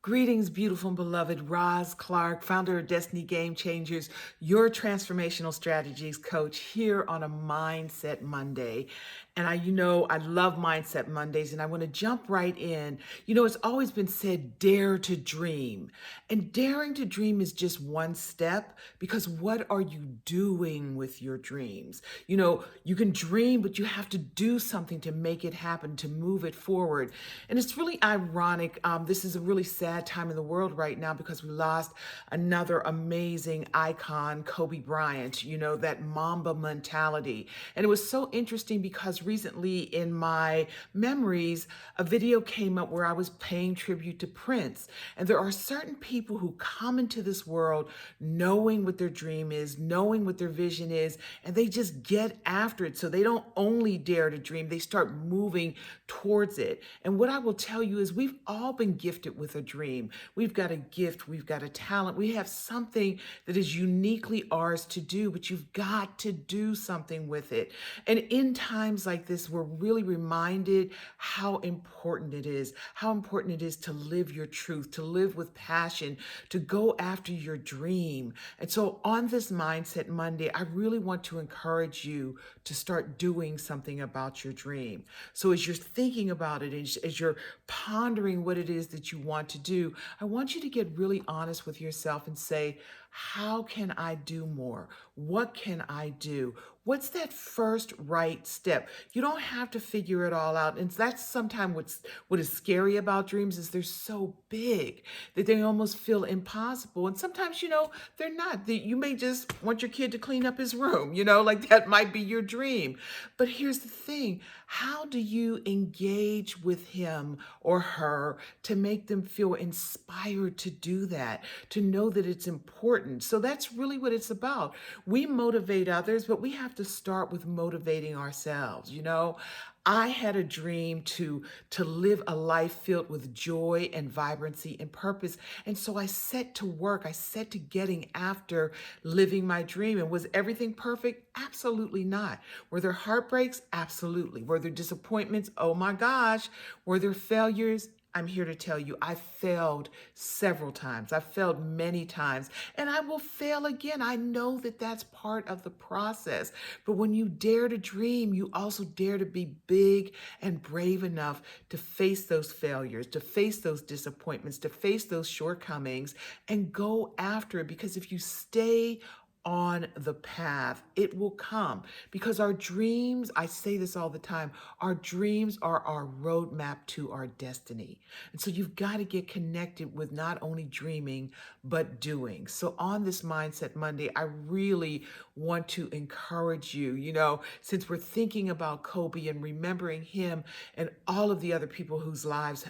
Greetings, beautiful and beloved. Roz Clark, founder of Destiny Game Changers, your transformational strategies coach here on a Mindset Monday. And I love Mindset Mondays, and I want to jump right in. It's always been said, dare to dream. And daring to dream is just one step, because what are you doing with your dreams? You can dream, but you have to do something to make it happen, to move it forward. And it's really ironic. This is a really sad time in the world right now because we lost another amazing icon, Kobe Bryant, that Mamba mentality. And it was so interesting because recently in my memories, a video came up where I was paying tribute to Prince. And there are certain people who come into this world knowing what their dream is, knowing what their vision is, and they just get after it. So they don't only dare to dream, they start moving towards it. And what I will tell you is we've all been gifted with a dream. We've got a gift, we've got a talent, we have something that is uniquely ours to do, but you've got to do something with it. And in times like this, we're really reminded how important it is, to live your truth, to live with passion, to go after your dream. And so on this Mindset Monday, I really want to encourage you to start doing something about your dream. So as you're thinking about it, as you're pondering what it is that you want to do, I want you to get really honest with yourself and say, how can I do more? What can I do? What's that first right step? You don't have to figure it all out. And that's sometimes what is scary about dreams is they're so big that they almost feel impossible. And sometimes, they're not. You may just want your kid to clean up his room, like that might be your dream. But here's the thing. How do you engage with him or her to make them feel inspired to do that, to know that it's important? So that's really what it's about. We motivate others, but we have to start with motivating ourselves. I had a dream to live a life filled with joy and vibrancy and purpose. And so I set to work. I set to getting after living my dream. And was everything perfect? Absolutely not. Were there heartbreaks? Absolutely. Were there disappointments? Oh my gosh. Were there failures? I'm here to tell you, I failed several times. I failed many times, and I will fail again. I know that that's part of the process. But when you dare to dream, you also dare to be big and brave enough to face those failures, to face those disappointments, to face those shortcomings, and go after it. Because if you stay on the path, it will come. Because our dreams, I say this all the time, our dreams are our roadmap to our destiny. And so you've got to get connected with not only dreaming, but doing. So on this Mindset Monday, I really want to encourage you, since we're thinking about Kobe and remembering him and all of the other people whose lives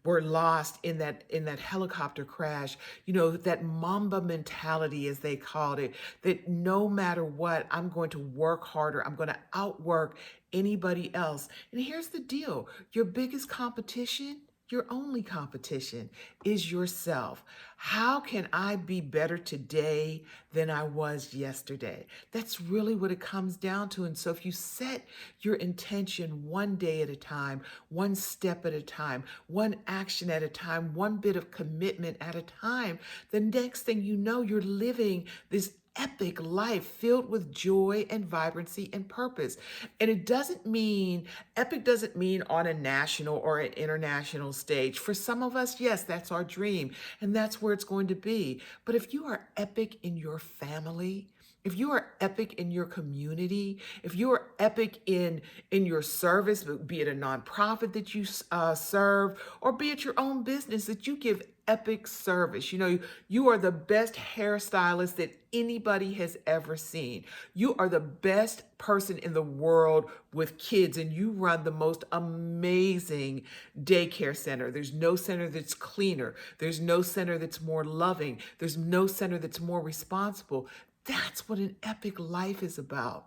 were lost in that helicopter crash, that Mamba mentality, as they called it, that no matter what, I'm going to work harder. I'm going to outwork anybody else. And here's the deal. Your biggest competition, your only competition, is yourself. How can I be better today than I was yesterday? That's really what it comes down to. And so if you set your intention one day at a time, one step at a time, one action at a time, one bit of commitment at a time, the next thing you know, you're living this epic life filled with joy and vibrancy and purpose. And epic doesn't mean on a national or an international stage. For some of us, yes, that's our dream, and that's where it's going to be. But if you are epic in your family, if you are epic in your community, if you are epic in your service, be it a nonprofit that you serve, or be it your own business that you give epic service. You are the best hairstylist that anybody has ever seen. You are the best person in the world with kids, and you run the most amazing daycare center. There's no center that's cleaner. There's no center that's more loving. There's no center that's more responsible. That's what an epic life is about.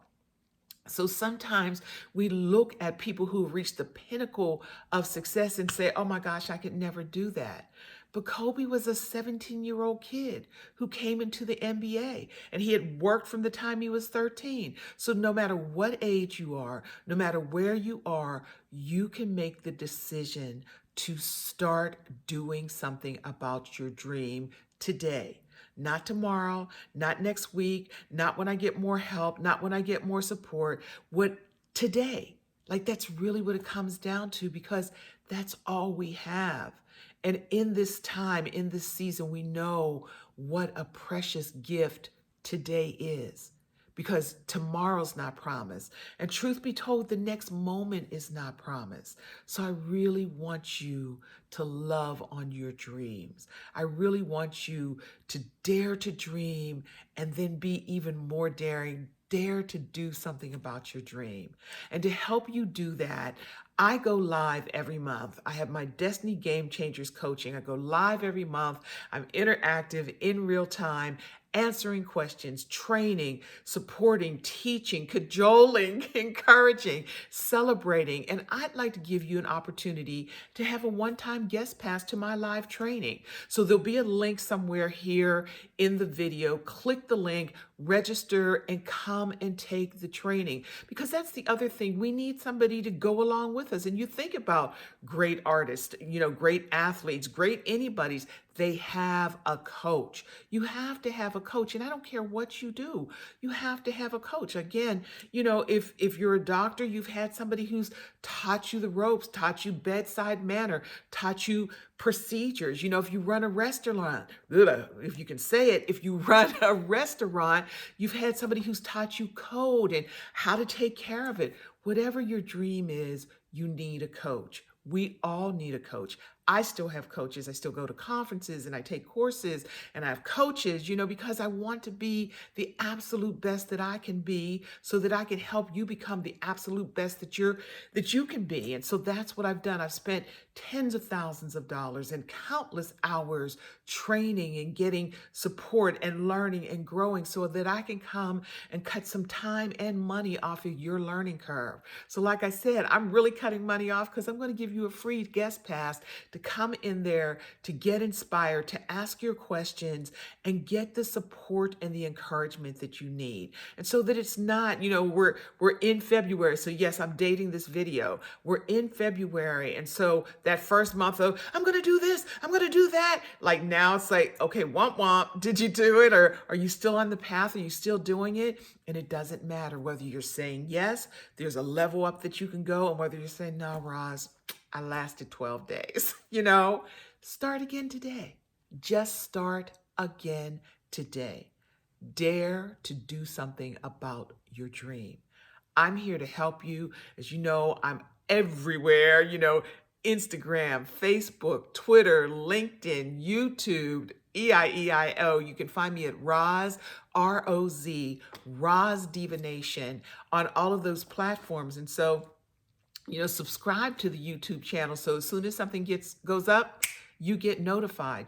So sometimes we look at people who have reached the pinnacle of success and say, oh my gosh, I could never do that. But Kobe was a 17-year-old kid who came into the NBA, and he had worked from the time he was 13. So no matter what age you are, no matter where you are, you can make the decision to start doing something about your dream today. Not tomorrow, not next week, not when I get more help, not when I get more support. What today? Like that's really what it comes down to, because that's all we have. And in this time, in this season, we know what a precious gift today is, because tomorrow's not promised. And truth be told, the next moment is not promised. So I really want you to love on your dreams. I really want you to dare to dream and then be even more daring. Dare to do something about your dream. And to help you do that, I go live every month. I have my Destiny Game Changers coaching. I go live every month. I'm interactive in real time, answering questions, training, supporting, teaching, cajoling, encouraging, celebrating. And I'd like to give you an opportunity to have a one-time guest pass to my live training. So there'll be a link somewhere here in the video. Click the link, register, and come and take the training. Because that's the other thing. We need somebody to go along with us. And you think about great artists, great athletes, great anybody's. They have a coach. You have to have a coach. And I don't care what you do, you have to have a coach. Again, if you're a doctor, you've had somebody who's taught you the ropes, taught you bedside manner, taught you procedures. If you run a restaurant, if you can say it, if you run a restaurant, you've had somebody who's taught you code and how to take care of it. Whatever your dream is, you need a coach. We all need a coach. I still have coaches. I still go to conferences and I take courses and I have coaches, because I want to be the absolute best that I can be, so that I can help you become the absolute best that you can be. And so that's what I've done. I've spent tens of thousands of dollars and countless hours training and getting support and learning and growing, so that I can come and cut some time and money off of your learning curve. So like I said, I'm really cutting money off because I'm going to give you a free guest pass to come in there, to get inspired, to ask your questions and get the support and the encouragement that you need. And so that it's not, we're in February. So yes, I'm dating this video. We're in February. And so that first month of, I'm going to do this, I'm going to do that. Like now it's like, okay, womp womp. Did you do it? Or are you still on the path? Are you still doing it? And it doesn't matter whether you're saying yes, there's a level up that you can go, and whether you're saying, no, Roz, I lasted 12 days. Start again today. Just start again today. Dare to do something about your dream. I'm here to help you. As you know, I'm everywhere, Instagram, Facebook, Twitter, LinkedIn, YouTube, EIEIO. You can find me at Roz, R-O-Z, Roz Divination on all of those platforms. And so, subscribe to the YouTube channel, so as soon as something goes up, you get notified.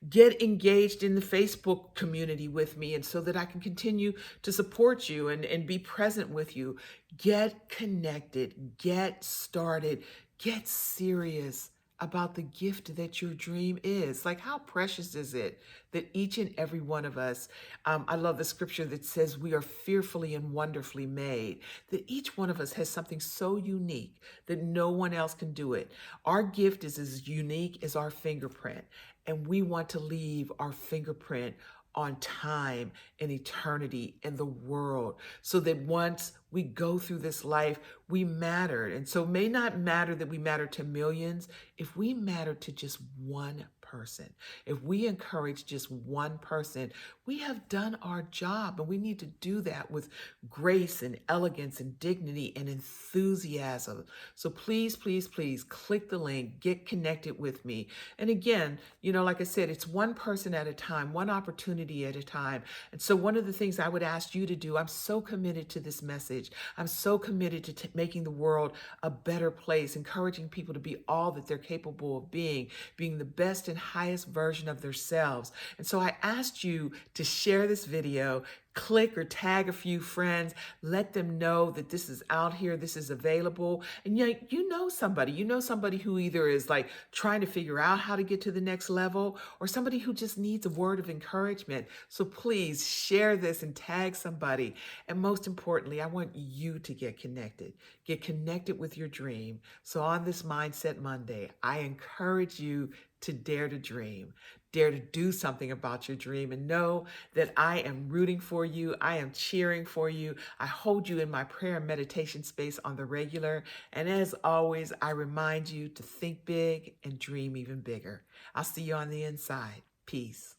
Get engaged in the Facebook community with me, and so that I can continue to support you and be present with you. Get connected, get started, get serious about the gift that your dream is. Like, how precious is it that each and every one of us, I love the scripture that says we are fearfully and wonderfully made, that each one of us has something so unique that no one else can do it. Our gift is as unique as our fingerprint, and we want to leave our fingerprint on time and eternity in the world, so that once we go through this life, we matter. And so it may not matter that we matter to millions. If we matter to just one person, if we encourage just one person, we have done our job. And we need to do that with grace and elegance and dignity and enthusiasm. So please, please, please click the link, get connected with me. And again, like I said, it's one person at a time, one opportunity at a time. And so one of the things I would ask you to do, I'm so committed to this message. I'm so committed to making the world a better place, encouraging people to be all that they're capable of being the best and highest version of themselves. And so I asked you to share this video, click or tag a few friends, let them know that this is out here, this is available. And you know somebody who either is like trying to figure out how to get to the next level or somebody who just needs a word of encouragement. So please share this and tag somebody. And most importantly, I want you to get connected. Get connected with your dream. So on this Mindset Monday, I encourage you to dare to dream. Dare to do something about your dream and know that I am rooting for you. I am cheering for you. I hold you in my prayer and meditation space on the regular. And as always, I remind you to think big and dream even bigger. I'll see you on the inside. Peace.